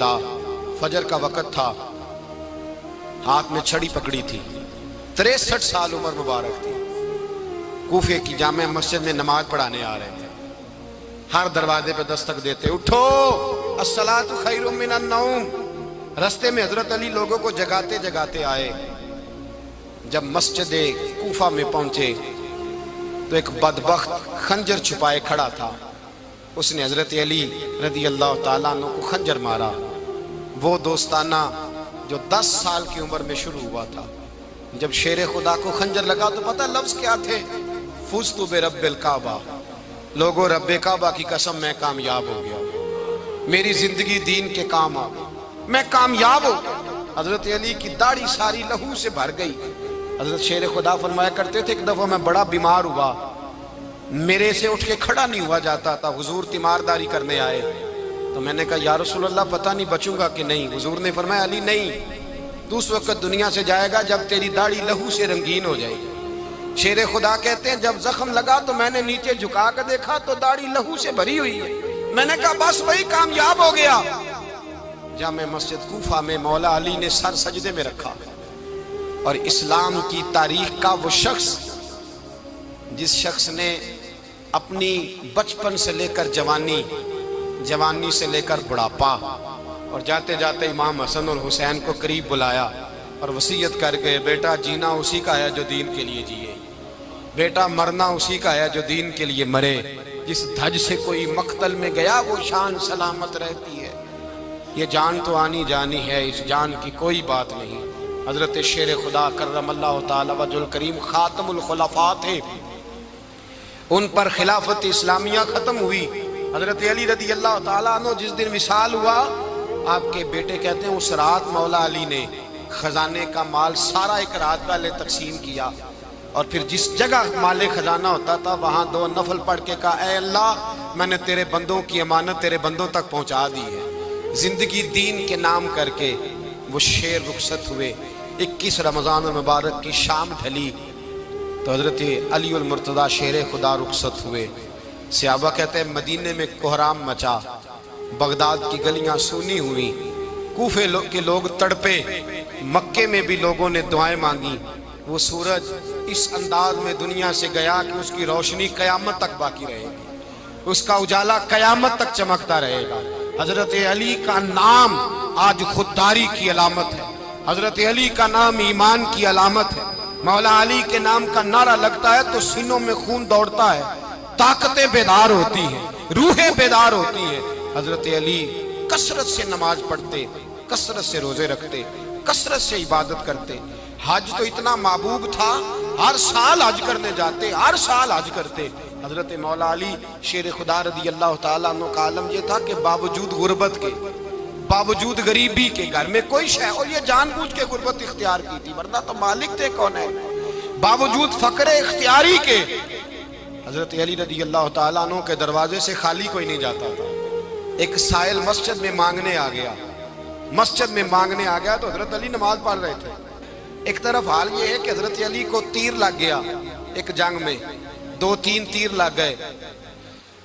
ندا، فجر کا وقت تھا، ہاتھ میں چھڑی پکڑی تھی، 63 سال عمر مبارک تھی، کوفے کی جامع مسجد میں نماز پڑھانے آ رہے تھے۔ ہر دروازے پہ دستک دیتے، اٹھو الصلاۃ خیر من النوم۔ رستے میں حضرت علی لوگوں کو جگاتے جگاتے آئے۔ جب مسجد کوفہ میں پہنچے تو ایک بدبخت خنجر چھپائے کھڑا تھا، اس نے حضرت علی رضی اللہ تعالیٰ عنہ کو خنجر مارا۔ وہ دوستانہ جو 10 سال کی عمر میں شروع ہوا تھا، جب شیر خدا کو خنجر لگا تو پتہ لفظ کیا تھے؟ فزت برب الکعبہ، لوگوں رب کعبہ کی قسم میں کامیاب ہو گیا، میری زندگی دین کے کام آ گئی، میں کامیاب ہو گیا۔ حضرت علی کی داڑھی ساری لہو سے بھر گئی۔ حضرت شیر خدا فرمایا کرتے تھے، ایک دفعہ میں بڑا بیمار ہوا، میرے سے اٹھ کے کھڑا نہیں ہوا جاتا تھا، حضور تیمارداری کرنے آئے تو میں نے کہا یا رسول اللہ پتہ نہیں بچوں گا کہ نہیں۔ حضور نے فرمایا علی نہیں، تو اس وقت دنیا سے جائے گا جب تیری داڑھی لہو سے رنگین ہو جائے گی۔ شیر خدا کہتے ہیں جب زخم لگا تو میں نے نیچے جھکا کر دیکھا تو داڑھی لہو سے بھری ہوئی ہے، میں نے کہا بس وہی کامیاب ہو گیا۔ جامع مسجد کوفہ میں مولا علی نے سر سجدے میں رکھا، اور اسلام کی تاریخ کا وہ شخص جس شخص نے اپنی بچپن سے لے کر جوانی، جوانی سے لے کر بڑھاپا، اور جاتے جاتے امام حسن اور حسین کو قریب بلایا اور وصیت کر گئے، بیٹا جینا اسی کا ہے جو دین کے لیے جیے، بیٹا مرنا اسی کا ہے جو دین کے لیے مرے، جس دھج سے کوئی مقتل میں گیا وہ شان سلامت رہتی ہے، یہ جان تو آنی جانی ہے، اس جان کی کوئی بات نہیں۔ حضرت شیر خدا کرم اللہ تعالی وجہ الکریم خاتم الخلفاء تھے، ان پر خلافت اسلامیہ ختم ہوئی۔ حضرت علی رضی اللہ تعالیٰ عنہ جس دن وصال ہوا، آپ کے بیٹے کہتے ہیں اس رات مولا علی نے خزانے کا مال سارا ایک رات پہلے تقسیم کیا، اور پھر جس جگہ مال خزانہ ہوتا تھا وہاں 2 نفل پڑھ کے کہا اے اللہ میں نے تیرے بندوں کی امانت تیرے بندوں تک پہنچا دی ہے۔ زندگی دین کے نام کر کے وہ شیر رخصت ہوئے۔ 21 رمضان المبارک کی شام ڈھلی تو حضرت علی المرتضیٰ شیر خدا رخصت ہوئے۔ صحابہ کہتے ہیں مدینے میں کوہرام مچا، بغداد کی گلیاں سونی ہوئی، کوفے کے لوگ تڑپے، مکے میں بھی لوگوں نے دعائیں مانگی۔ وہ سورج اس انداز میں دنیا سے گیا کہ اس کی روشنی قیامت تک باقی رہے گی، اس کا اجالا قیامت تک چمکتا رہے گا۔ حضرت علی کا نام آج خودداری کی علامت ہے، حضرت علی کا نام ایمان کی علامت ہے۔ مولا علی کے نام کا نعرہ لگتا ہے تو سینوں میں خون دوڑتا ہے، طاقتیں بیدار ہوتی ہیں، روحیں بیدار ہوتی ہیں۔ حضرت علی کثرت سے نماز پڑھتے، کثرت سے روزے رکھتے، کثرت سے عبادت کرتے۔ حج تو اتنا محبوب تھا، ہر سال حج کرنے جاتے، ہر سال حج کرتے۔ حضرت مولا علی شیر خدا رضی اللہ تعالیٰ عنہ کا عالم یہ تھا کہ باوجود غربت کے، باوجود غریبی کے، گھر میں کوئی شے، اور یہ جان بوجھ کے غربت اختیار کی تھی ورنہ تو مالک تھے کون ہے، باوجود فقر اختیاری کے حضرت علی رضی اللہ تعالیٰ عنہ کے دروازے سے خالی کوئی نہیں جاتا تھا۔ ایک سائل مسجد میں مانگنے آ گیا، مسجد میں مانگنے آ گیا تو حضرت علی نماز پڑھ رہے تھے۔ ایک طرف حال یہ ہے کہ حضرت علی کو تیر لگ گیا، ایک جنگ میں 2-3 تیر لگ گئے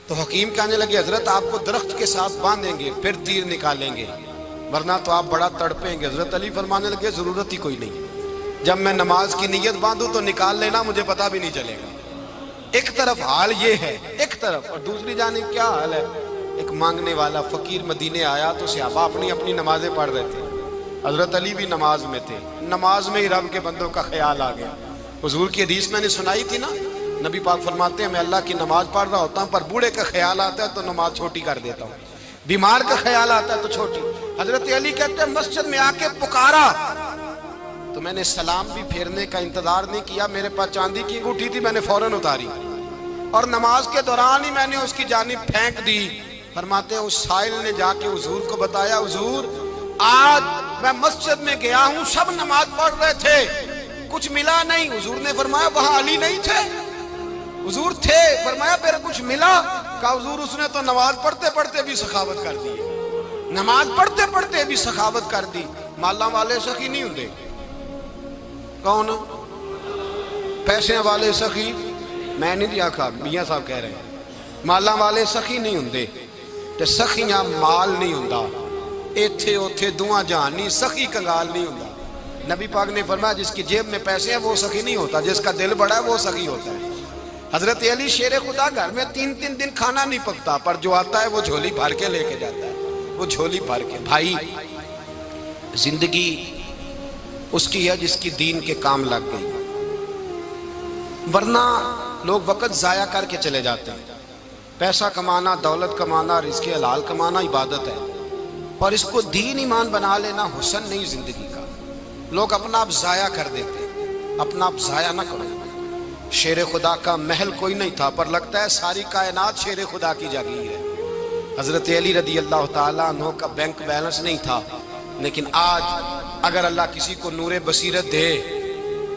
تو حکیم کہنے لگے حضرت آپ کو درخت کے ساتھ باندھیں گے پھر تیر نکالیں گے ورنہ تو آپ بڑا تڑپیں گے۔ حضرت علی فرمانے لگے ضرورت ہی کوئی نہیں، جب میں نماز کی نیت باندھوں تو نکال لینا، مجھے پتہ بھی نہیں چلے گا۔ ایک طرف حال یہ ہے، ایک طرف، اور دوسری جانب کیا حال ہے؟ ایک مانگنے والا فقیر مدینے آیا تو صحابہ اپنی اپنی نمازیں پڑھ رہے تھے، حضرت علی بھی نماز میں تھے، نماز میں ہی رب کے بندوں کا خیال آ گیا۔ حضور کی حدیث میں نے سنائی تھی نا، نبی پاک فرماتے ہیں میں اللہ کی نماز پڑھ رہا ہوتا ہوں پر بوڑھے کا خیال آتا ہے تو نماز چھوٹی کر دیتا ہوں، بیمار کا خیال آتا ہے تو چھوٹی۔ حضرت علی کہتے ہیں مسجد میں آ کے پکارا تو میں نے سلام بھی پھیرنے کا انتظار نہیں کیا، میرے پاس چاندی کی انگوٹھی تھی، میں نے فوراً اتاری اور نماز کے دوران ہی میں نے اس کی جانب پھینک دی۔ فرماتے ہیں اس سائل نے جا کے حضور کو بتایا حضور آج میں مسجد میں گیا ہوں، سب نماز پڑھ رہے تھے، کچھ ملا نہیں۔ حضور نے فرمایا وہاں علی نہیں تھے؟ حضور تھے۔ فرمایا پھر کچھ ملا؟ کہا حضور اس نے تو نماز پڑھتے پڑھتے بھی سخاوت کر دی، نماز پڑھتے پڑھتے بھی سخاوت کر دی۔ مالاں والے سخی نہیں ہوندے، کون پیسے والے سخی؟ میں نہیں دیا کھا، میاں صاحب کہہ رہے ہیں مالاں والے سخی نہیں ہوندے، تے سخیاں مال نہیں ہوندا، ایتھے اوتھے دعا جہان نہیں، سخی کنگال نہیں ہوتا۔ نبی پاک نے فرمایا جس کی جیب میں پیسے ہیں وہ سخی نہیں ہوتا، جس کا دل بڑا ہے وہ سخی ہوتا ہے۔ حضرت علی شیر خدا گھر میں 3 دن کھانا نہیں پکتا، پر جو آتا ہے وہ جھولی بھر کے لے کے جاتا ہے، وہ جھولی بھر کے۔ بھائی زندگی اس کی ہے جس کی دین کے کام لگ گئی، ورنہ لوگ وقت ضائع کر کے چلے جاتے ہیں۔ پیسہ کمانا، دولت کمانا، رزق حلال کمانا عبادت ہے، پر اس کو دین ایمان بنا لینا حسن نہیں زندگی کا۔ لوگ اپنا آپ ضائع کر دیتے ہیں، اپنا آپ ضائع نہ کرو۔ شیر خدا کا محل کوئی نہیں تھا، پر لگتا ہے ساری کائنات شیر خدا کی جاگیر ہے۔ حضرت علی رضی اللہ تعالیٰ عنہ کا بینک بیلنس نہیں تھا، لیکن آج اگر اللہ کسی کو نور بصیرت دے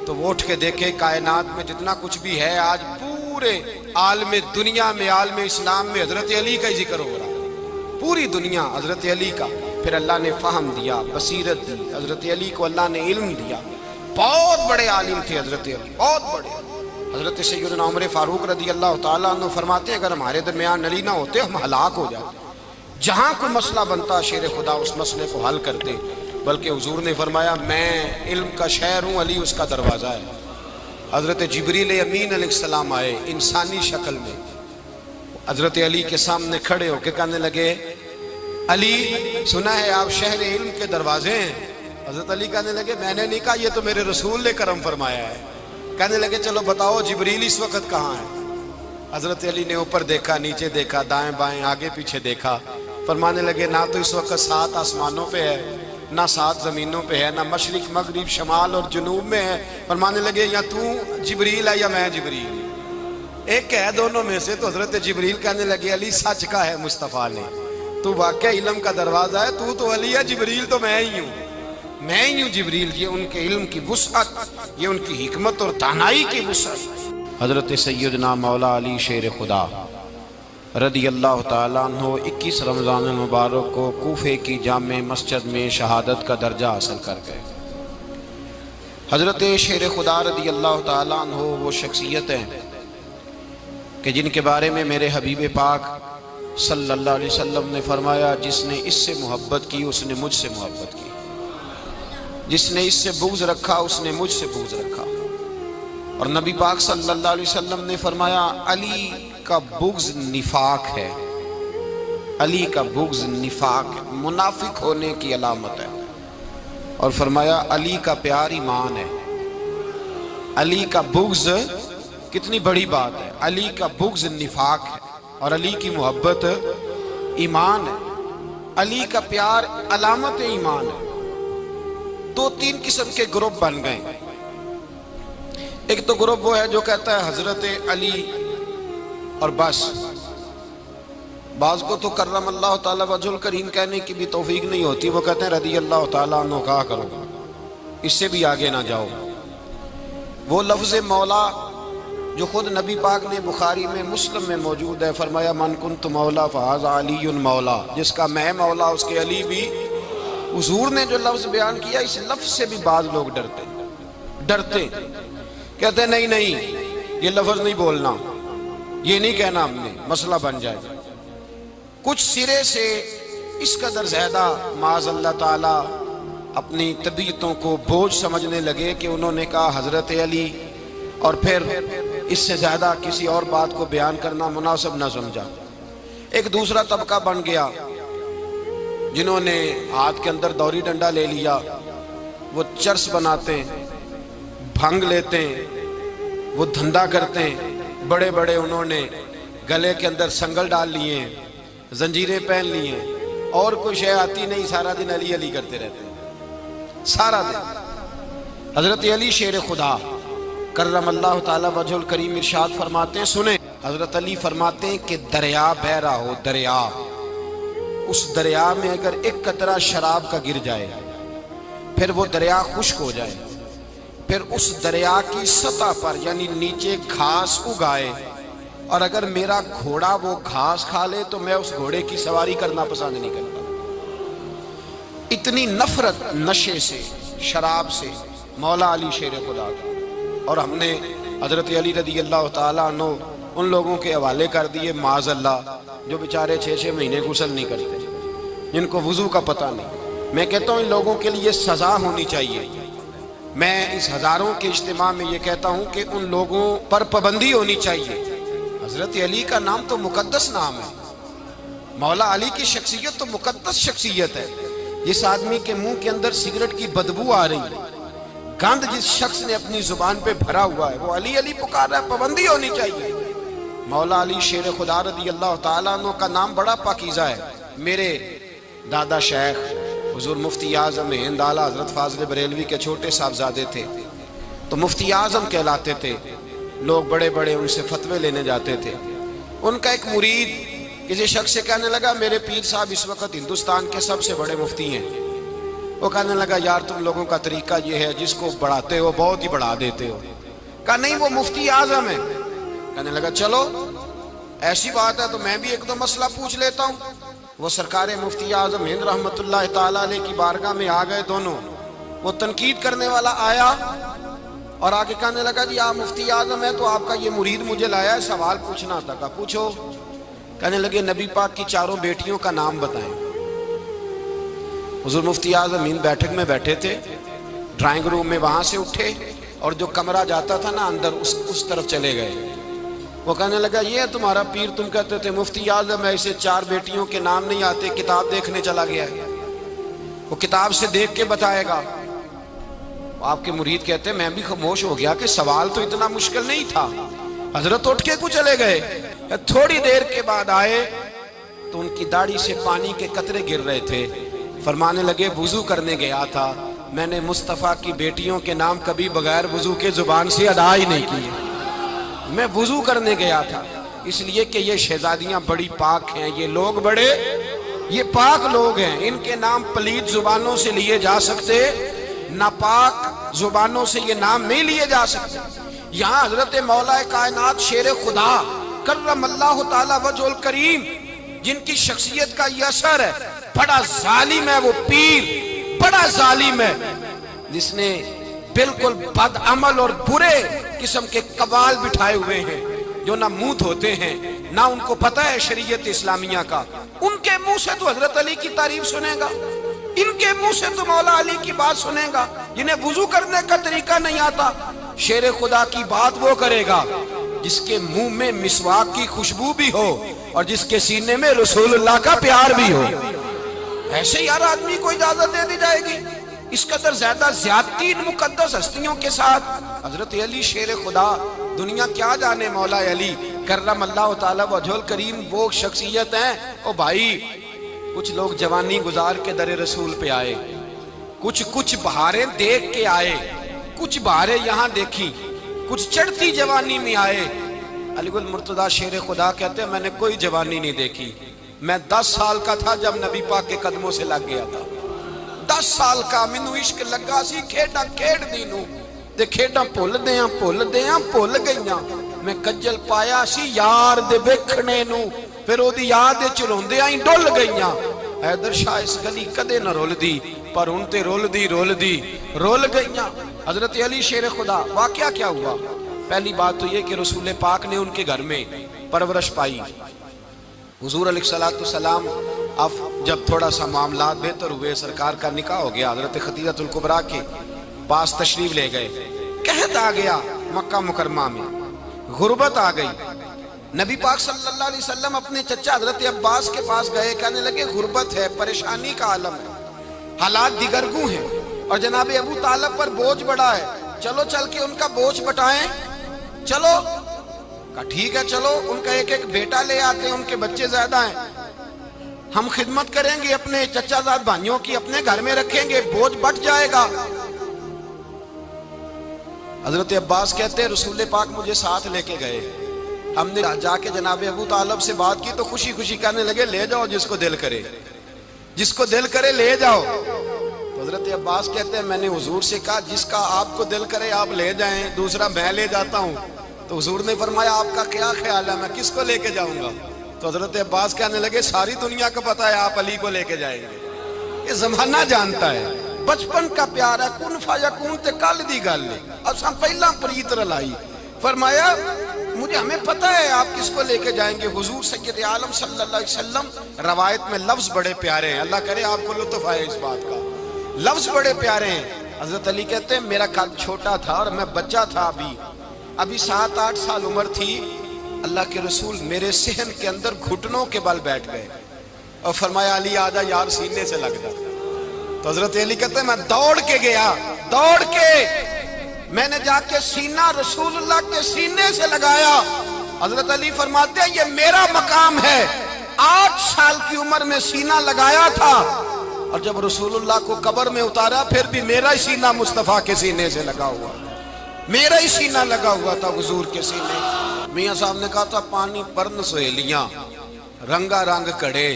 تو وہ اٹھ کے دیکھے کائنات میں جتنا کچھ بھی ہے، آج پورے عالم دنیا میں، عالم اسلام میں حضرت علی کا ہی ذکر ہو رہا ہے، پوری دنیا حضرت علی کا۔ پھر اللہ نے فہم دیا، بصیرت دی، حضرت علی کو اللہ نے علم دیا۔ بہت بڑے عالم تھے حضرت علی، بہت بڑے۔ حضرت سیدنا عمر فاروق رضی اللہ تعالیٰ عنہ فرماتے ہیں اگر ہمارے درمیان علی نہ ہوتے ہم ہلاک ہو جاتے، جہاں کوئی مسئلہ بنتا شیر خدا اس مسئلے کو حل کرتے۔ بلکہ حضور نے فرمایا میں علم کا شہر ہوں، علی اس کا دروازہ ہے۔ حضرت جبریل امین علیہ السلام آئے انسانی شکل میں، حضرت علی کے سامنے کھڑے ہو کے کہنے لگے علی سنا ہے آپ شہر علم کے دروازے ہیں۔ حضرت علی کہنے لگے میں نے نہیں کہا، یہ تو میرے رسول نے کرم فرمایا ہے۔ کہنے لگے چلو بتاؤ جبریل اس وقت کہاں ہے؟ حضرت علی نے اوپر دیکھا، نیچے دیکھا، دائیں بائیں آگے پیچھے دیکھا، فرمانے لگے نہ تو اس وقت 7 آسمانوں پہ ہے، نہ 7 زمینوں پہ ہے، نہ مشرق مغرب شمال اور جنوب میں ہے۔ فرمانے لگے یا تو جبریل ہے یا میں جبریل، ایک ہے دونوں میں سے۔ تو حضرت جبریل کہنے لگے علی سچ کا ہے مصطفیٰ نے، تو واقع علم کا دروازہ ہے، تو علی ہے، جبریل تو میں ہی ہوں، میں ہی ہوں جبریل۔ یہ ان کے علم کی وسعت، یہ ان کی حکمت اور دانائی کی وسعت۔ حضرت سیدنا مولا علی شیر خدا رضی اللہ تعالیٰ عنہ 21 رمضان المبارک کو کوفے کی جامع مسجد میں شہادت کا درجہ حاصل کر گئے۔ حضرت شیر خدا رضی اللہ تعالیٰ عنہ وہ شخصیت ہیں کہ جن کے بارے میں میرے حبیب پاک صلی اللہ علیہ وسلم نے فرمایا جس نے اس سے محبت کی اس نے مجھ سے محبت کی، جس نے اس سے بغض رکھا اس نے مجھ سے بغض رکھا۔ اور نبی پاک صلی اللہ علیہ وسلم نے فرمایا علی کا بغض نفاق ہے، علی کا بغض نفاق ہے، منافق ہونے کی علامت ہے۔ اور فرمایا علی کا پیار ایمان ہے، علی کا بغض کتنی بڑی بات ہے، علی کا بغض نفاق ہے اور علی کی محبت ایمان ہے، علی کا پیار علامت ایمان ہے۔ 2-3 قسم کے گروپ بن گئے۔ ایک تو گروپ وہ ہے جو کہتا ہے حضرت علی اور بس، بعض کو تو کرم اللہ تعالیٰ وجہ الکریم کہنے کی بھی توفیق نہیں ہوتی، وہ کہتے ہیں رضی اللہ تعالیٰ عنہ کہا کرو، اس سے بھی آگے نہ جاؤ۔ وہ لفظ مولا جو خود نبی پاک نے بخاری میں مسلم میں موجود ہے، فرمایا من کنت مولا فہذا علی مولا، جس کا میں مولا اس کے علی بھی۔ حضور نے جو لفظ بیان کیا اس لفظ سے بھی بعض لوگ ڈرتے کہتے ہیں نہیں یہ لفظ نہیں بولنا، یہ نہیں کہنا، ہم نے مسئلہ بن جائے گا۔ کچھ سرے سے اس قدر زیادہ معاذ اللہ تعالی اپنی طبیعتوں کو بوجھ سمجھنے لگے کہ انہوں نے کہا حضرت علی، اور پھر اس سے زیادہ کسی اور بات کو بیان کرنا مناسب نہ سمجھا۔ ایک دوسرا طبقہ بن گیا جنہوں نے ہاتھ کے اندر دوری ڈنڈا لے لیا، وہ چرس بناتے ہیں، بھنگ لیتے ہیں، وہ دھندا کرتے ہیں، بڑے بڑے انہوں نے گلے کے اندر سنگل ڈال لیے ہیں، زنجیریں پہن لی ہیں، اور کوئی شے آتی نہیں، سارا دن علی علی کرتے رہتے ہیں سارا دن۔ حضرت علی شیر خدا کرم اللہ تعالی وجہ الکریم ارشاد فرماتے ہیں، سنیں حضرت علی فرماتے ہیں کہ دریا بہ رہا ہو، دریا، اس دریا میں اگر ایک قطرہ شراب کا گر جائے پھر وہ دریا خشک ہو جائے، پھر اس دریا کی سطح پر یعنی نیچے گھاس اگائے، اور اگر میرا گھوڑا وہ گھاس کھا لے تو میں اس گھوڑے کی سواری کرنا پسند نہیں کرتا۔ اتنی نفرت نشے سے، شراب سے مولا علی شیر خدا کا۔ اور ہم نے حضرت علی رضی اللہ تعالیٰ عنہ ان لوگوں کے حوالے کر دیے معاذ اللہ جو بیچارے 6 مہینے غسل نہیں کرتے، جن کو وضو کا پتہ نہیں. میں کہتا ہوں ان لوگوں کے لیے سزا ہونی چاہیے. میں اس ہزاروں کے اجتماع میں یہ کہتا ہوں کہ ان لوگوں پر پابندی ہونی چاہیے. حضرت علی کا نام تو مقدس نام ہے. مولا علی کی شخصیت تو مقدس شخصیت ہے. جس آدمی کے منہ کے اندر سگریٹ کی بدبو آ رہی ہے، گند جس شخص نے اپنی زبان پہ بھرا ہوا ہے، وہ علی علی پکار رہا ہے. پابندی ہونی چاہیے. مولا علی شیر خدا رضی اللہ تعالیٰ عنہ کا نام بڑا پاکیزہ ہے. میرے دادا شیخ حضور مفتی اعظم ہند اعلیٰ حضرت فاضل بریلوی کے چھوٹے صاحبزادے تھے، تو مفتی اعظم کہلاتے تھے. لوگ بڑے بڑے ان سے فتوے لینے جاتے تھے. ان کا ایک مرید کسی شخص سے کہنے لگا میرے پیر صاحب اس وقت ہندوستان کے سب سے بڑے مفتی ہیں. وہ کہنے لگا یار تم لوگوں کا طریقہ یہ ہے، جس کو بڑھاتے ہو بہت ہی بڑھا دیتے ہو. کہا نہیں وہ مفتی اعظم ہے. کہنے لگا چلو ایسی بات ہے تو میں بھی ایک دو مسئلہ پوچھ لیتا ہوں. وہ سرکار مفتی اعظم ہند رحمت اللہ تعالیٰ علیہ کی بارگاہ میں آ گئے دونوں. وہ تنقید کرنے والا آیا اور آگے کہنے لگا جی آپ مفتی اعظم ہے تو آپ کا یہ مرید مجھے لایا ہے، سوال پوچھنا تھا. کہا پوچھو. کہنے لگے نبی پاک کی چاروں بیٹیوں کا نام بتائیں. حضور مفتی اعظم ہند بیٹھک میں بیٹھے تھے، ڈرائنگ روم میں وہاں سے اٹھے اور جو کمرہ جاتا تھا نا اندر اس طرف چلے گئے. وہ کہنے لگا یہ ہے تمہارا پیر، تم کہتے تھے مفتی اعظم ہے، اسے چار بیٹیوں کے نام نہیں آتے، کتاب دیکھنے چلا گیا ہے، وہ کتاب سے دیکھ کے بتائے گا. آپ کے مرید کہتے ہیں میں بھی خاموش ہو گیا کہ سوال تو اتنا مشکل نہیں تھا. حضرت اٹھ کے کچھ چلے گئے. تھوڑی دیر کے بعد آئے تو ان کی داڑھی سے پانی کے قطرے گر رہے تھے. فرمانے لگے وضو کرنے گیا تھا، میں نے مصطفیٰ کی بیٹیوں کے نام کبھی بغیر وضو کے زبان سے ادا ہی نہیں کیے. میں وضو کرنے گیا تھا اس لیے کہ یہ شہزادیاں بڑی پاک ہیں، یہ لوگ بڑے یہ پاک لوگ ہیں، ان کے نام پلید زبانوں سے لیے جا سکتے، ناپاک زبانوں سے یہ نام نہیں لیے جا سکتے. یہاں حضرت مولا کائنات شیر خدا کرم اللہ تعالی وجہ الکریم جن کی شخصیت کا یہ اثر ہے، بڑا ظالم ہے وہ پیر، بڑا ظالم ہے جس نے بالکل بد عمل اور برے قسم کے قوال بٹھائے ہوئے ہیں، جو نہ منہ دھوتے ہیں نہ ان کو پتہ ہے شریعت اسلامیہ کا. ان کے منہ سے تو حضرت علی کی تعریف سنے گا، ان کے منہ سے تو مولا علی کی بات سنے گا. جنہیں وضو کرنے کا طریقہ نہیں آتا، شیر خدا کی بات وہ کرے گا جس کے منہ میں مسواک کی خوشبو بھی ہو اور جس کے سینے میں رسول اللہ کا پیار بھی ہو. ایسے یار آدمی کو اجازت دے دی جائے گی؟ اس قدر زیادہ زیادتی ان مقدس ہستیوں کے ساتھ. حضرت علی شیر خدا، دنیا کیا جانے مولا علی کرم اللہ تعالی وجہ الکریم وہ شخصیت ہیں. او بھائی کچھ لوگ جوانی گزار کے در رسول پہ آئے، کچھ بہاریں دیکھ کے آئے، کچھ بہاریں یہاں دیکھی، کچھ چڑھتی جوانی میں آئے. علی گل مرتضیٰ شیر خدا کہتے ہیں میں نے کوئی جوانی نہیں دیکھی. میں 10 سال کا تھا جب نبی پاک کے قدموں سے لگ گیا تھا. 10 سال کا مینوں عشق لگا سی، کھیڈاں کھیڈ دی نوں تے کھیڈاں بھول گئیاں. میں کجل پایا سی یار دے ویکھنے نوں، پھر او دی یاد وچ روندیاں ہی ڈل گئیاں. حیدر شاہ اس گلی کدے نہ رول دی، پر ہن تے رول گئیاں. حضرت علی شیر خدا، واقعہ کیا ہوا؟ پہلی بات تو یہ کہ رسول پاک نے ان کے گھر میں پرورش پائی. حضور علیہ السلام اب جب تھوڑا سا معاملات بہتر ہوئے، سرکار کا نکاح ہو گیا، حضرت خدیجہ الکبریٰ کے پاس تشریف لے گئے. قحط آ گیا مکہ مکرمہ میں، غربت آ گئی. نبی پاک صلی اللہ علیہ وسلم اپنے چچا حضرت عباس کے پاس گئے، کہنے لگے غربت ہے، پریشانی کا عالم ہے، حالات دیگرگوں ہیں اور جناب ابو طالب پر بوجھ بڑا ہے، چلو چل کے ان کا بوجھ بٹائیں. چلو کہا ٹھیک ہے چلو، ان کا ایک بیٹا لے آتے ہیں، ان کے بچے زیادہ ہیں، ہم خدمت کریں گے اپنے چچا زاد بھائیوں کی، اپنے گھر میں رکھیں گے، بوجھ بٹ جائے گا. حضرت عباس کہتے ہیں رسول پاک مجھے ساتھ لے کے گئے. ہم نے جا کے جناب ابو طالب سے بات کی تو خوشی خوشی کہنے لگے لے جاؤ جس کو دل کرے لے جاؤ. تو حضرت عباس کہتے ہیں میں نے حضور سے کہا جس کا آپ کو دل کرے آپ لے جائیں، دوسرا میں لے جاتا ہوں. تو حضور نے فرمایا آپ کا کیا خیال ہے، میں کس کو لے کے جاؤں گا؟ تو حضرت عباس کہنے لگے ساری دنیا کو پتا ہے آپ علی کو لے کے جائیں گے، یہ زمانہ جانتا ہے، بچپن کا پیار ہے، کن فیکون تے کل دی گل ہے. اب سب پہلا پریت رلائی. فرمایا مجھے ہمیں پتہ ہے آپ کس کو لے کے جائیں گے. حضور سید عالم صلی اللہ علیہ وسلم. روایت میں لفظ بڑے پیارے ہیں, اللہ کرے آپ کو لطف آئے اس بات کا. لفظ بڑے پیارے ہیں. حضرت علی کہتے ہیں میرا قد چھوٹا تھا اور میں بچہ تھا, ابھی 7-8 سال عمر تھی. اللہ کے رسول میرے صحن کے اندر گھٹنوں کے بل بیٹھ گئے اور فرمایا علی آجا یار سینے سے لگ جا. تو حضرت علی کہتے ہیں میں دوڑ کے گیا, دوڑ کے میں نے جا کے سینہ رسول اللہ کے سینے سے لگایا. حضرت علی فرماتے ہیں یہ میرا مقام ہے. 8 سال کی عمر میں سینہ لگایا تھا اور جب رسول اللہ کو قبر میں اتارا پھر بھی میرا ہی سینہ مصطفیٰ کے سینے سے لگا ہوا, میرا ہی سینہ لگا ہوا تھا حضور کے سینے. میاں صاحب نے کہا تھا پانی پرن سہیلیاں رنگا رنگ کڑے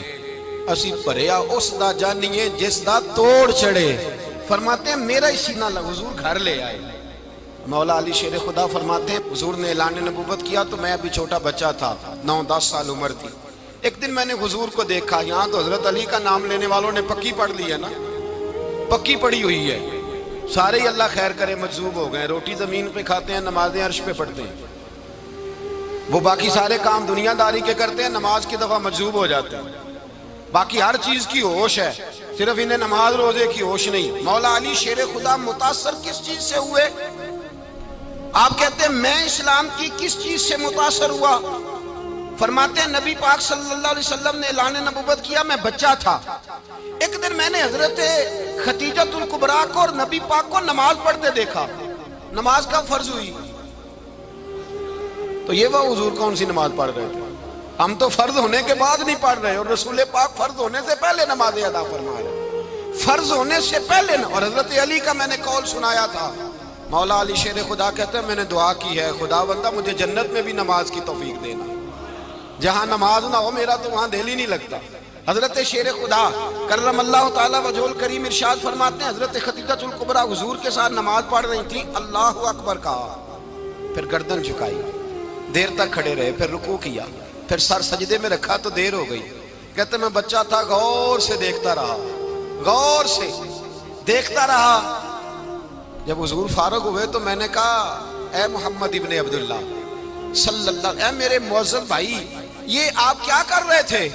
اسی پریا اس دا جانیے جس دا توڑ چڑھے. فرماتے ہیں میرا ہی سینہ لگا. حضور گھر لے آئے. مولا علی شیر خدا فرماتے ہیں حضور نے اعلان نبوت کیا تو میں ابھی چھوٹا بچہ تھا, 9-10 سال عمر تھی. ایک دن میں نے حضور کو دیکھا. یہاں تو حضرت علی کا نام لینے والوں نے پکی پڑھ لی ہے نا, پکی پڑھی ہوئی ہے. سارے ہی اللہ خیر کرے مجذوب ہو گئے. روٹی زمین پہ کھاتے ہیں, نمازیں عرش پہ پڑھتے ہیں. وہ باقی سارے کام دنیا داری کے کرتے ہیں, نماز کی دفعہ مجذوب ہو جاتے ہیں. باقی ہر چیز کی ہوش ہے, صرف انہیں نماز روزے کی ہوش نہیں. مولا علی شیر خدا متاثر کس چیز سے ہوئے؟ آپ کہتے ہیں میں اسلام کی کس چیز سے متاثر ہوا؟ فرماتے ہیں نبی پاک صلی اللہ علیہ وسلم نے اعلان نبوت کیا, میں بچہ تھا. ایک دن میں نے حضرت خدیجۃ الکبریٰ کو اور نبی پاک کو نماز پڑھتے دیکھا. نماز کب فرض ہوئی؟ تو یہ وہ حضور کون سی نماز پڑھ رہے تھے؟ ہم تو فرض ہونے کے بعد نہیں پڑھ رہے, اور رسول پاک فرض ہونے سے پہلے نماز ادا فرما رہے, فرض ہونے سے پہلے. اور حضرت علی کا میں نے قول سنایا تھا. مولا علی شیر خدا کہتے ہیں میں نے دعا کی ہے خدا بندہ مجھے جنت میں بھی نماز کی توفیق دینا, جہاں نماز نہ ہو میرا تو وہاں دل ہی نہیں لگتا. حضرت شیر خدا کرم اللہ تعالیٰ وجہ الکریم ارشاد فرماتے ہیں حضرت خدیجۃ الکبریٰ حضور کے ساتھ نماز پڑھ رہی تھیں. اللہ اکبر کہا, پھر گردن جھکائی, دیر تک کھڑے رہے, پھر رکوع کیا, پھر سر سجدے میں رکھا تو دیر ہو گئی. کہتے میں بچہ تھا, غور سے دیکھتا رہا, غور سے دیکھتا رہا. جب حضور فارغ ہوئے تو میں نے کہا اے محمد ابن عبداللہ صلی اللہ, اے میرے معزز بھائی یہ آپ کیا کر رہے تھے؟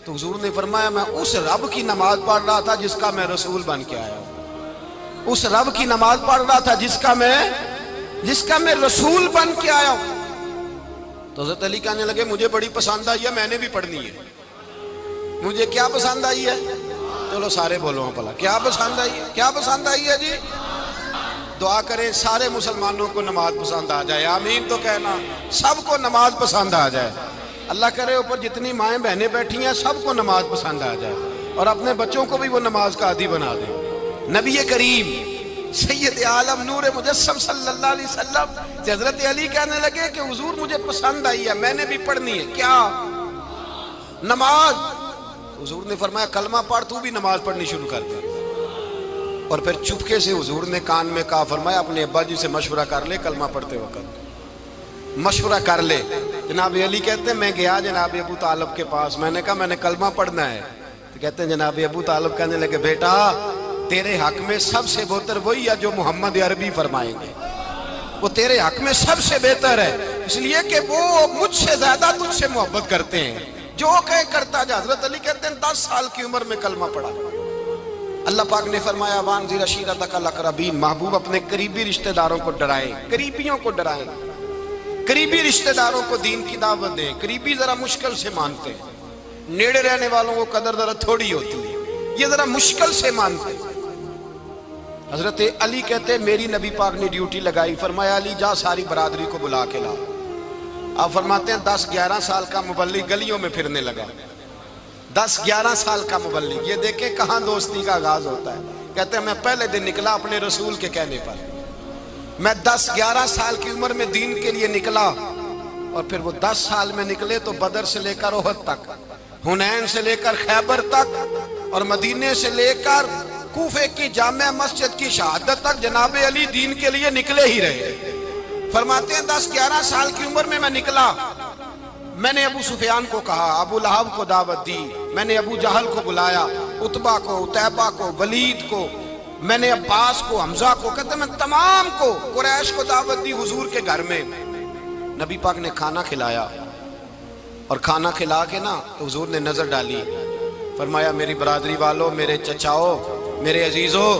تو حضور نے فرمایا میں اس رب کی نماز پڑھ رہا تھا جس کا میں رسول بن کے آیا ہوں. اس رب کی نماز پڑھ رہا تھا جس کا میں رسول بن کے آیا ہوں. تو حضرت علی کہنے لگے مجھے بڑی پسند آئی ہے, میں نے بھی پڑھنی ہے. مجھے کیا پسند آئی ہے؟ چلو سارے بولو پلا, کیا پسند آئی ہے؟ کیا پسند آئی ہے جی؟ دعا کریں سارے مسلمانوں کو نماز پسند آ جائے, آمین تو کہنا. سب کو نماز پسند آ جائے. اللہ کرے اوپر جتنی مائیں بہنیں بیٹھی ہیں سب کو نماز پسند آ جائے, اور اپنے بچوں کو بھی وہ نماز کا عادی بنا دیں. نبی کریم سید عالم نور مجسم صلی اللہ علیہ وسلم سے حضرت علی کہنے لگے کہ حضور مجھے پسند آئی ہے, میں نے بھی پڑھنی ہے. کیا؟ نماز. حضور نے فرمایا کلمہ پڑھ, تو بھی نماز پڑھنی شروع کر دے. اور پھر چپکے سے حضور نے کان میں کہا, فرمایا اپنے ابا جی سے مشورہ کر لے کلمہ پڑھتے وقت, مشورہ کر لے. جناب علی کہتے ہیں میں گیا جناب ابو طالب کے پاس, میں نے کہا میں نے کلمہ پڑھنا ہے. تو کہتے ہیں جناب ابو طالب کہنے لگے بیٹا تیرے حق میں سب سے بہتر وہی ہے جو محمد عربی فرمائیں گے, وہ تیرے حق میں سب سے بہتر ہے, اس لیے کہ وہ مجھ سے زیادہ تجھ سے محبت کرتے ہیں, جو کہے کرتا جا. حضرت علی کہتے ہیں 10 سال کی عمر میں کلمہ پڑھا. اللہ پاک نے فرمایا وانذر عشیرتک الاقربین, محبوب اپنے قریبی رشتہ داروں کو ڈرائیں, قریبیوں کو ڈرائیں, قریبی رشتہ داروں کو دین کی دعوت دیں. قریبی ذرا مشکل سے مانتے ہیں, نیڑے رہنے والوں کو قدر ذرا تھوڑی ہوتی ہے, یہ ذرا مشکل سے مانتے ہیں. حضرت علی کہتے ہیں میری نبی پاک نے ڈیوٹی لگائی, فرمایا علی جا ساری برادری کو بلا کے لا. آپ فرماتے ہیں 10-11 سال کا مبلغ گلیوں میں پھرنے لگا, 10-11 سال کا مبلغ. یہ دیکھیں کہاں دوستی کا آغاز ہوتا ہے. کہتے ہیں میں پہلے دن نکلا اپنے رسول کے کہنے پر, میں 10-11 سال کی عمر میں دین کے لیے نکلا, اور پھر وہ 10 سال میں نکلے تو بدر سے لے کر احد تک, حنین سے لے کر خیبر تک, اور مدینے سے لے کر کوفے کی جامع مسجد کی شہادت تک جناب علی دین کے لیے نکلے ہی رہے. فرماتے ہیں 10-11 سال کی عمر میں نکلا. میں نے ابو سفیان کو کہا, ابو لہب کو دعوت دی, میں نے ابو جہل کو بلایا, عتبہ کو, عتیبہ کو, ولید کو, میں نے عباس کو, حمزہ کو, کہتے میں تمام کو قریش کو دعوت دی حضور کے گھر میں. نبی پاک نے کھانا کھلایا، اور کھانا کھلا کے نا تو حضور نے نظر ڈالی، فرمایا میری برادری والوں، میرے چچاؤ، میرے عزیزوں،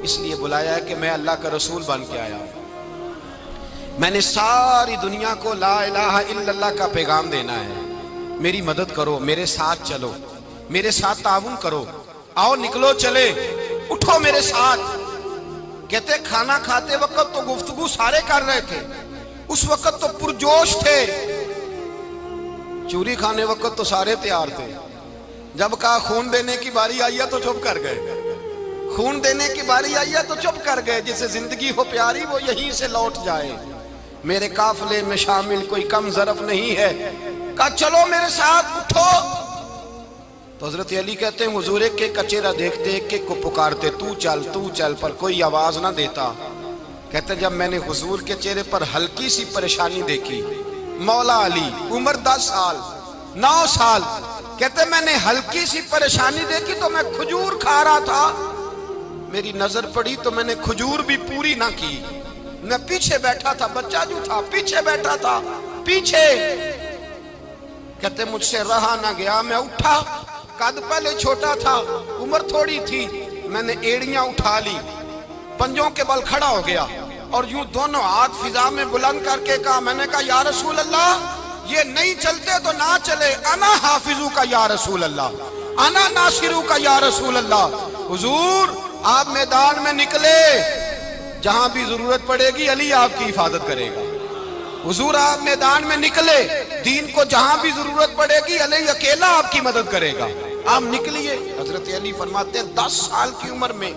اس لیے بلایا ہے کہ میں اللہ کا رسول بن کے آیا ہوں، میں نے ساری دنیا کو لا الہ الا اللہ کا پیغام دینا ہے، میری مدد کرو، میرے ساتھ چلو، میرے ساتھ تعاون کرو، آؤ نکلو چلے، اٹھو میرے ساتھ۔ کہتے کھانا کھاتے وقت تو گفتگو سارے کر رہے تھے، اس وقت تو پرجوش تھے، چوری کھانے وقت تو سارے تیار تھے، جب کہا خون دینے کی باری آئی ہے تو چپ کر گئے، خون دینے کی باری آئی ہے تو چپ کر گئے، جسے زندگی ہو پیاری وہ یہیں سے لوٹ جائے، میرے قافلے میں شامل کوئی کم ظرف نہیں ہے، کہا چلو میرے ساتھ اٹھو۔ تو حضرت علی کہتے ہیں حضور ایک ایک کا چہرہ دیکھتے ایک ایک کو پکارتے، تو چل، پر کوئی آواز نہ دیتا۔ کہتے جب میں نے حضور کے چہرے پر ہلکی سی پریشانی دیکھی، مولا علی عمر 10 سال 9 سال، کہتے میں نے ہلکی سی پریشانی دیکھی تو میں کھجور کھا رہا تھا، میری نظر پڑی تو میں نے کھجور بھی پوری نہ کی، میں پیچھے بیٹھا تھا، بچہ جو تھا پیچھے بیٹھا تھا، پیچھے۔ کہتے مجھ سے رہا نہ گیا، میں اٹھا، قد پہلے چھوٹا تھا، عمر تھوڑی تھی، میں نے ایڑیاں اٹھا لی، پنجوں کے بل کھڑا ہو گیا، اور یوں دونوں ہاتھ فضا میں بلند کر کے کہا، میں نے کہا یا رسول اللہ یہ نہیں چلتے تو نہ چلے، انا حافظو کا یا رسول اللہ، انا ناصرو کا یا رسول اللہ۔ حضور آپ میدان میں نکلے، جہاں بھی ضرورت پڑے گی علی آپ کی حفاظت کرے گا، حضور آپ میدان میں نکلے، دین کو جہاں بھی ضرورت پڑے گی علی اکیلا آپ کی مدد کرے گا، آپ نکلیے۔ حضرت علی فرماتے ہیں 10 سال کی عمر میں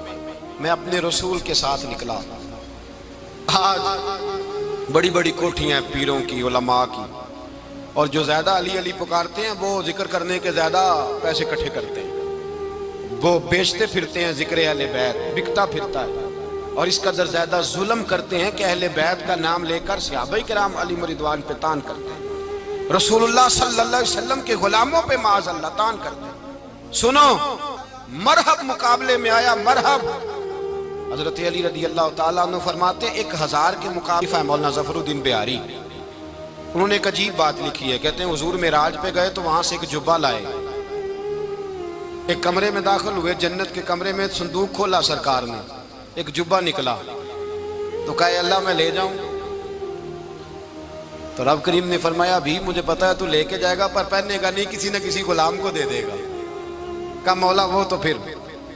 میں اپنے رسول کے ساتھ نکلا۔ آج بڑی بڑی کوٹھیاں پیروں کی، علماء کی، اور جو زیادہ علی علی پکارتے ہیں وہ ذکر کرنے کے زیادہ پیسے اکٹھے کرتے ہیں، وہ بیچتے پھرتے ہیں ذکر اہل بیت، بکتا پھرتا ہے، اور اس قدر زیادہ ظلم کرتے ہیں کہ اہل بیت کا نام لے کر صحابہ کرام علی رضوان پہ تان کرتے ہیں، رسول اللہ صلی اللہ علیہ وسلم کے غلاموں پہ معاذ اللہ تان کرتے ہیں۔ سنو، مرحب مقابلے میں آیا، مرحب۔ حضرت علی رضی اللہ تعالیٰ عنہ فرماتے ہیں 1000 کے مقابلے مولانا ظفر الدین بہاری، انہوں نے ایک عجیب بات لکھی ہے، کہتے ہیں حضور معراج پہ گئے تو وہاں سے ایک جبہ لائے، ایک کمرے میں داخل ہوئے، جنت کے کمرے میں صندوق کھولا سرکار نے، ایک جبہ نکلا، تو کہا اے اللہ میں لے جاؤں؟ تو رب کریم نے فرمایا ابھی مجھے پتا ہے تو لے کے جائے گا پر پہننے گا نہیں، کسی نہ کسی غلام کو دے دے گا۔ کہا مولا وہ تو پھر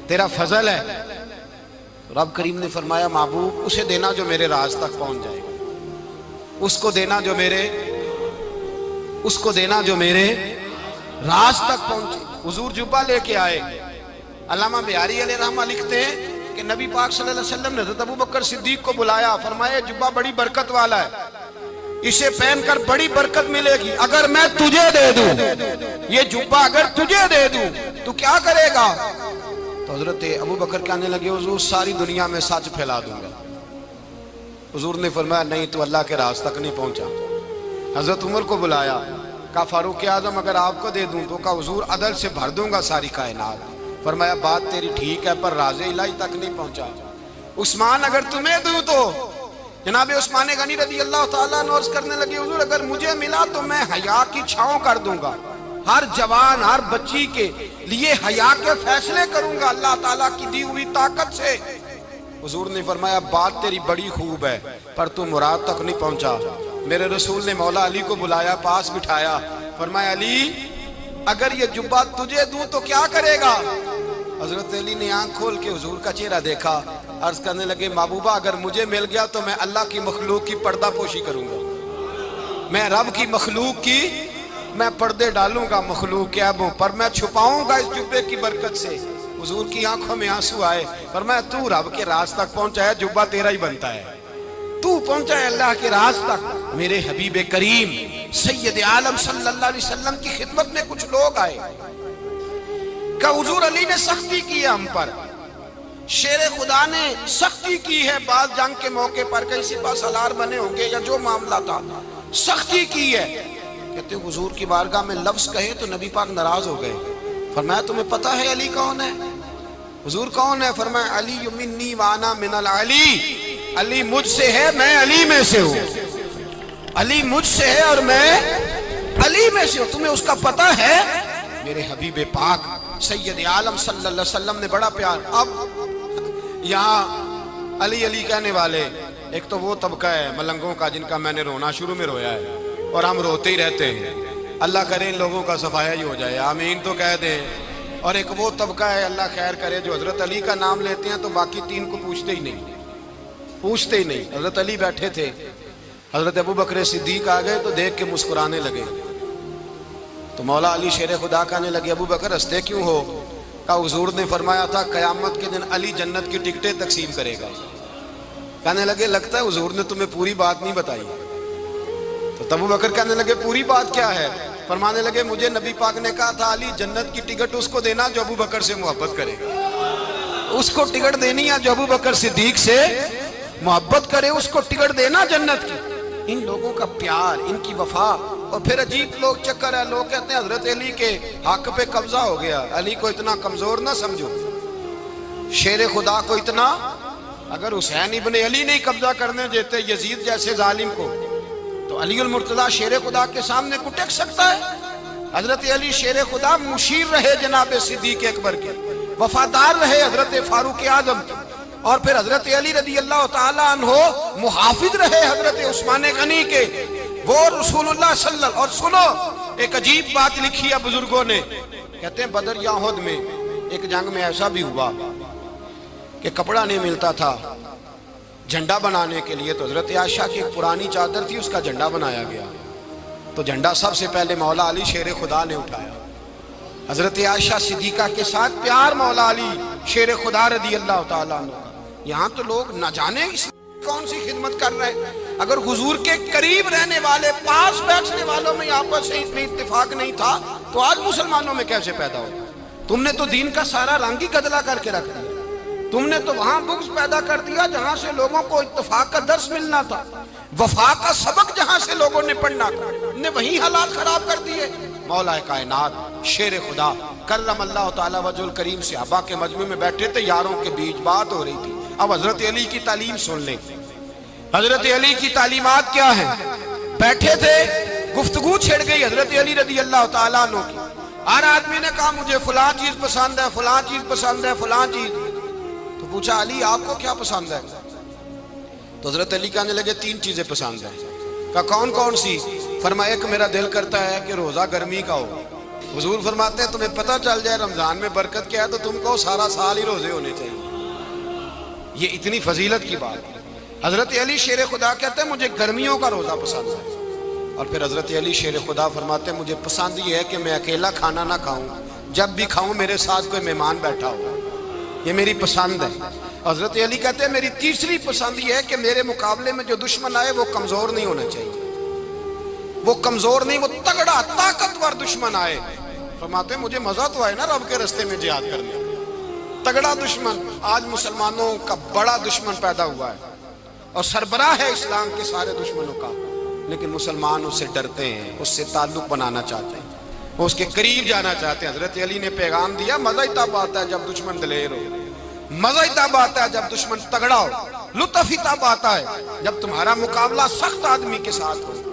تیرا فضل ہے۔ رب کریم نے فرمایا محبوب اسے دینا جو میرے راز تک پہنچ جائے گا، اس کو دینا جو میرے راز تک پہنچے۔ حضور جبہ لے کے آئے، علامہ بہاری علیہ رحمہ لکھتے ہیں کہ نبی پاک صلی اللہ علیہ وسلم نے حضرت ابوبکر صدیق کو بلایا، فرمایا جبہ بڑی برکت والا ہے، اسے پہن کر بڑی برکت ملے گی، اگر میں تجھے دے دوں، یہ جبہ اگر تجھے دے دوں تو کیا کرے گا؟ تو حضرت ابوبکر کہنے لگے حضور ساری دنیا میں سچ پھیلا دوں گا۔ حضور نے فرمایا نہیں تو اللہ کے راز تک نہیں پہنچا۔ حضرت عمر کو بلایا، کہا فاروق اعظم اگر آپ کو دے دوں تو کہا حضور عدل سے بھر دوں گا ساری کائنات۔ فرمایا بات تیری ٹھیک ہے پر راز الہی تک نہیں پہنچا۔ عثمان اگر تمہیں دوں تو جناب عثمان غنی رضی اللہ تعالیٰ عنہ عرض کرنے لگے حضور اگر مجھے ملا تو میں حیا کی چھاؤں کر دوں گا، ہر جوان ہر بچی کے لیے حیا کے فیصلے کروں گا اللہ تعالیٰ کی دی ہوئی طاقت سے۔ حضور نے فرمایا بات تیری بڑی خوب ہے پر تو مراد تک نہیں پہنچا۔ میرے رسول نے مولا علی کو بلایا، پاس بٹھایا، فرمایا علی اگر یہ جبہ تجھے دوں تو کیا کرے گا؟ حضرت علی نے آنکھ کھول کے حضور کا چہرہ دیکھا، عرض کرنے لگے محبوبہ اگر مجھے مل گیا تو میں اللہ کی مخلوق کی پردہ پوشی کروں گا، میں رب کی مخلوق کی میں پردے ڈالوں گا مخلوق کے عیبوں پر، میں چھپاؤں گا اس جبے کی برکت سے۔ حضور کی آنکھوں میں آنسو آئے، فرمایا تو رب کے راز تک پہنچا ہے، جبہ تیرا ہی بنتا ہے، تو پہنچا ہے اللہ کے راز تک۔ میرے حبیب کریم سید عالم صلی اللہ علیہ وسلم کی خدمت میں کچھ لوگ آئے کہ حضور علی نے سختی کی ہے ہم پر، شیر خدا نے سختی کی ہے، بعض جنگ کے موقع پر کہیں سپاہ سالار بنے ہوں گے یا جو معاملہ تھا سختی کی ہے۔ کہتے ہیں حضور کی بارگاہ میں لفظ کہے تو نبی پاک ناراض ہو گئے۔ فرمایا تمہیں پتا ہے علی کون ہے؟ حضور کون ہے؟ فرمایا علی منی وانا من العلی، علی مجھ سے ہے میں علی میں سے ہوں۔ علی مجھ سے ہے اور میں علی میں سے ہوں، تمہیں اس کا پتہ ہے؟ میرے حبیب پاک سید عالم صلی اللہ علیہ وسلم نے بڑا پیار. اب یہاں علی علی کہنے والے ایک تو وہ طبقہ ہے ملنگوں کا جن کا میں نے رونا شروع میں رویا ہے اور ہم روتے ہی رہتے ہیں. اللہ کرے ان لوگوں کا صفایا ہی ہو جائے، آمین تو کہہ دیں. اور ایک وہ طبقہ ہے اللہ خیر کرے جو حضرت علی کا نام لیتے ہیں تو باقی تین کو پوچھتے ہی نہیں. حضرت علی بیٹھے تھے، حضرت ابو بکر صدیق آ گئے تو دیکھ کے مسکرانے لگے. تو مولا علی شیر خدا کہنے لگے ابو بکر ہنستے کیوں ہو؟ کہا حضور نے فرمایا تھا قیامت کے دن علی جنت کی ٹکٹیں تقسیم کرے گا. کہنے لگے لگتا ہے حضور نے تمہیں پوری بات نہیں بتائی. تو ابو بکر کہنے لگے پوری بات کیا ہے؟ فرمانے لگے مجھے نبی پاک نے کہا تھا علی جنت کی ٹکٹ اس کو دینا جو ابو بکر سے محبت کرے گا. اس کو ٹکٹ دینی ہے جو ابو بکر صدیق سے محبت کرے، اس کو ٹکٹ دینا جنت کی. ان لوگوں کا پیار، ان کی وفا. اور پھر عجیب لوگ چکر ہے، لوگ کہتے ہیں حضرت علی کے حق پہ قبضہ ہو گیا. علی کو اتنا کمزور نہ سمجھو، شیر خدا کو اتنا. اگر حسین ابن علی نہیں قبضہ کرنے دیتے یزید جیسے ظالم کو تو علی المرتضیٰ شیر خدا کے سامنے کو ٹک سکتا ہے؟ حضرت علی شیر خدا مشیر رہے جناب صدیق اکبر کے، وفادار رہے حضرت فاروق اعظم کے، اور پھر حضرت علی رضی اللہ تعالیٰ عنہ محافظ رہے حضرت عثمان غنی کے. وہ رسول اللہ صلی اللہ. اور سنو ایک عجیب بات لکھی ہے بزرگوں نے، کہتے ہیں بدر یا احد میں ایک جنگ میں ایسا بھی ہوا کہ کپڑا نہیں ملتا تھا جھنڈا بنانے کے لیے. تو حضرت عائشہ کی ایک پرانی چادر تھی، اس کا جھنڈا بنایا گیا. تو جھنڈا سب سے پہلے مولا علی شیر خدا نے اٹھایا. حضرت عائشہ صدیقہ کے ساتھ پیار مولا علی شیر خدا رضی اللہ تعالیٰ عنہ. یہاں تو لوگ نہ جانے کون سی خدمت کر رہے ہیں. اگر حضور کے قریب رہنے والے پاس بیٹھنے والوں میں آپس سے اتنی اتفاق نہیں تھا تو آج مسلمانوں میں کیسے پیدا ہو؟ تم نے تو دین کا سارا رنگ ہی گدلا کر کے رکھ دیا. تم نے تو وہاں بغض پیدا کر دیا جہاں سے لوگوں کو اتفاق کا درس ملنا تھا، وفا کا سبق جہاں سے لوگوں نے پڑھنا تھا، نے وہی حالات خراب کر دیے. مولا کائنات شیر خدا کرم اللہ تعالیٰ وجہ الکریم صحابہ کے مجمع میں بیٹھے تھے، یاروں کے بیچ بات ہو رہی تھی. اب حضرت علی کی تعلیم سن لیں. حضرت علی کی تعلیمات کیا ہیں؟ بیٹھے تھے، گفتگو چھڑ گئی حضرت علی رضی اللہ تعالیٰ عنہ کی. ہر آدمی نے کہا مجھے فلاں چیز پسند ہے، فلاں چیز پسند ہے، فلاں چیز. تو پوچھا علی آپ کو کیا پسند ہے؟ تو حضرت علی کہنے لگے تین چیزیں پسند ہیں. کہا کون کون سی؟ فرمایا ایک میرا دل کرتا ہے کہ روزہ گرمی کا ہو. حضور فرماتے ہیں تمہیں پتہ چل جائے رمضان میں برکت کیا ہے تو تم کو سارا سال ہی روزے ہونے چاہیے. یہ اتنی فضیلت کی بات ہے. حضرت علی شیر خدا کہتے ہیں مجھے گرمیوں کا روزہ پسند ہے. اور پھر حضرت علی شیر خدا فرماتے ہیں مجھے پسند یہ ہے کہ میں اکیلا کھانا نہ کھاؤں، جب بھی کھاؤں میرے ساتھ کوئی مہمان بیٹھا ہو. یہ میری پسند ہے. حضرت علی کہتے ہیں میری تیسری پسند یہ ہے کہ میرے مقابلے میں جو دشمن آئے وہ کمزور نہیں ہونا چاہیے. وہ کمزور نہیں، وہ تگڑا طاقتور دشمن آئے. فرماتے ہیں مجھے مزہ تو آئے نا رب کے رستے میں جہاد کرنے. تگڑا دشمن. آج مسلمانوں کا بڑا دشمن پیدا ہوا ہے اور سربراہ ہے اسلام کے سارے دشمنوں کا، لیکن مسلمان اس سے ڈرتے ہیں، اس سے تعلق بنانا چاہتے ہیں، وہ اس کے قریب جانا چاہتے ہیں. حضرت علی نے پیغام دیا مزہ ہی تب آتا ہے جب دشمن دلیر ہو، مزہ ہی تب آتا ہے جب دشمن تگڑا ہو، لطف ہی تب آتا ہے جب تمہارا مقابلہ سخت آدمی کے ساتھ ہو.